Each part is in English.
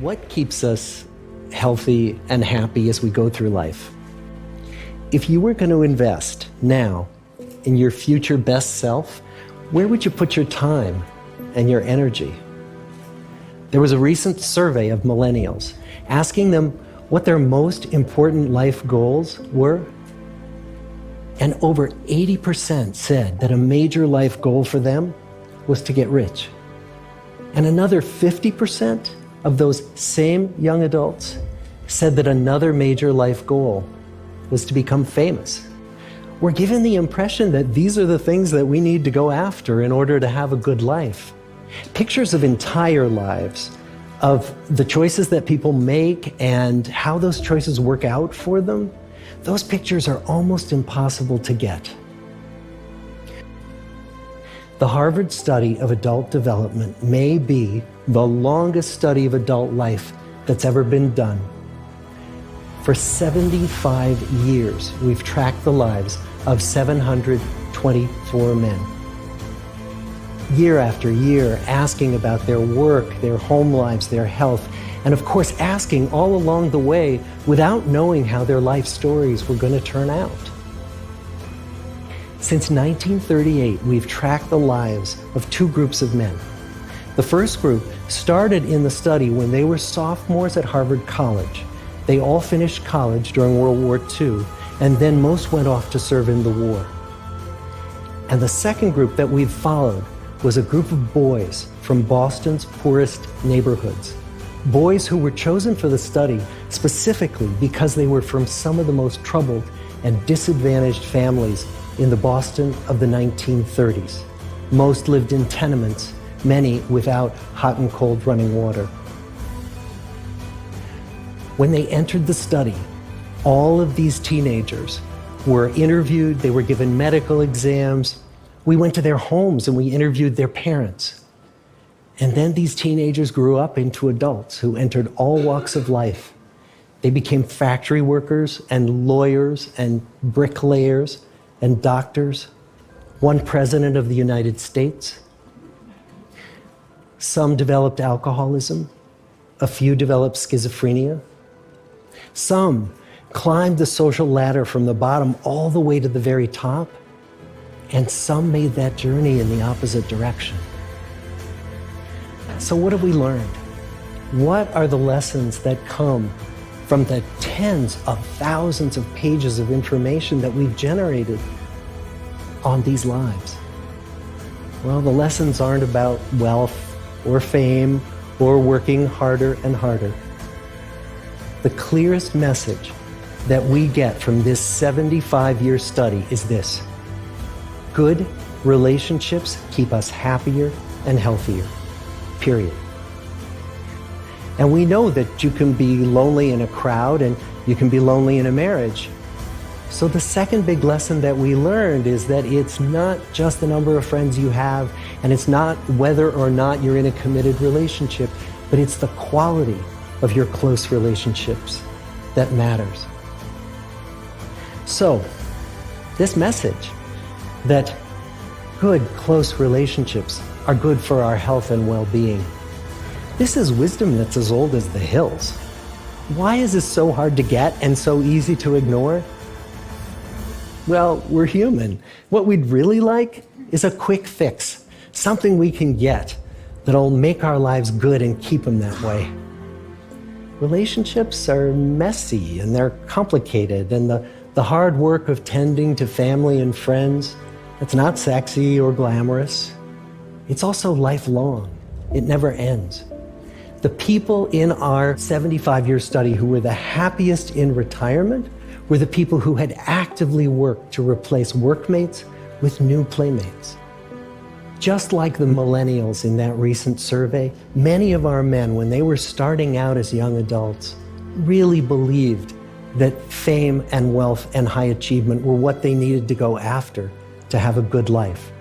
What keeps us healthy and happy as we go through life? If you were going to invest now in your future best self, where would you put your time and your energy? There was a recent survey of millennials asking them what their most important life goals were. And over 80% said that a major life goal for them was to get rich. And another 50% of those same young adults said that another major life goal was to become famous. We're given the impression that these are the things that we need to go after in order to have a good life. Pictures of entire lives, of the choices that people make and how those choices work out for them, those pictures are almost impossible to get. The Harvard study of adult development may be the longest study of adult life that's ever been done. For 75 years, we've tracked the lives of 724 men. Year after year, asking about their work, their home lives, their health, and of course asking all along the way without knowing how their life stories were going to turn out. Since 1938, we've tracked the lives of two groups of men. The first group started in the study when they were sophomores at Harvard College. They all finished college during World War II, and then most went off to serve in the war. And the second group that we've followed was a group of boys from Boston's poorest neighborhoods. Boys who were chosen for the study specifically because they were from some of the most troubled and disadvantaged families in the Boston of the 1930s. Most lived in tenements, many without hot and cold running water. When they entered the study, all of these teenagers were interviewed, they were given medical exams. We went to their homes and we interviewed their parents. And then these teenagers grew up into adults who entered all walks of life. They became factory workers and lawyers and bricklayers and doctors, one president of the United States. Some developed alcoholism, a few developed schizophrenia. Some climbed the social ladder from the bottom all the way to the very top, and some made that journey in the opposite direction. So what have we learned? What are the lessons that come from the tens of thousands of pages of information that we've generated on these lives? Well, the lessons aren't about wealth or fame or working harder and harder. The clearest message that we get from this 75-year study is this: good relationships keep us happier and healthier, period. And we know that you can be lonely in a crowd and you can be lonely in a marriage. So the second big lesson that we learned is that it's not just the number of friends you have, and it's not whether or not you're in a committed relationship, but it's the quality of your close relationships that matters. So, this message that good, close relationships are good for our health and well-being, this is wisdom that's as old as the hills. Why is this so hard to get and so easy to ignore? Well, we're human. What we'd really like is a quick fix, something we can get that'll make our lives good and keep them that way. Relationships are messy and they're complicated, and the hard work of tending to family and friends, it's not sexy or glamorous. It's also lifelong. It never ends. The people in our 75-year study who were the happiest in retirement were the people who had actively worked to replace workmates with new playmates. Just like the millennials in that recent survey, many of our men, when they were starting out as young adults, really believed that fame and wealth and high achievement were what they needed to go after to have a good life.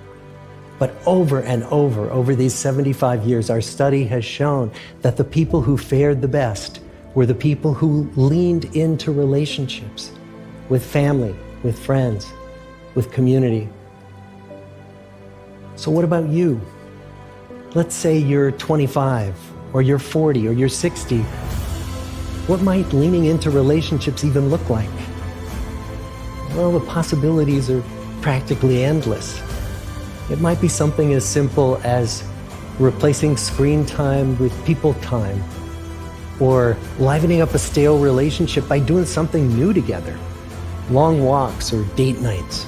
But over and over these 75 years, our study has shown that the people who fared the best were the people who leaned into relationships with family, with friends, with community. So what about you? Let's say you're 25 or you're 40, or you're 60, what might leaning into relationships even look like? Well, the possibilities are practically endless. It might be something as simple as replacing screen time with people time, or livening up a stale relationship by doing something new together, long walks or date nights,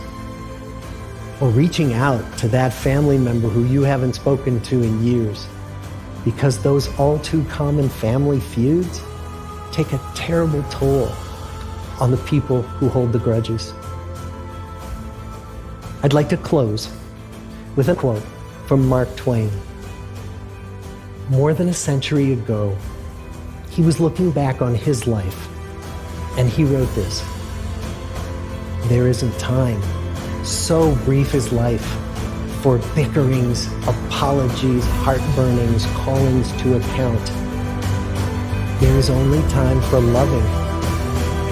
or reaching out to that family member who you haven't spoken to in years, because those all too common family feuds take a terrible toll on the people who hold the grudges. I'd like to close with a quote from Mark Twain. More than a century ago, he was looking back on his life, and he wrote this: "There isn't time, so brief is life, for bickerings, apologies, heartburnings, callings to account. There is only time for loving,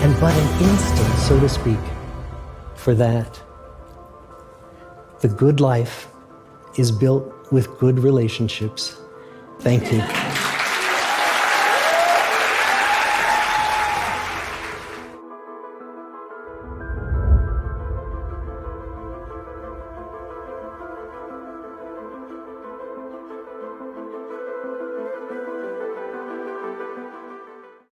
and but an instant, so to speak, for that. The good life is built with good relationships." Thank you.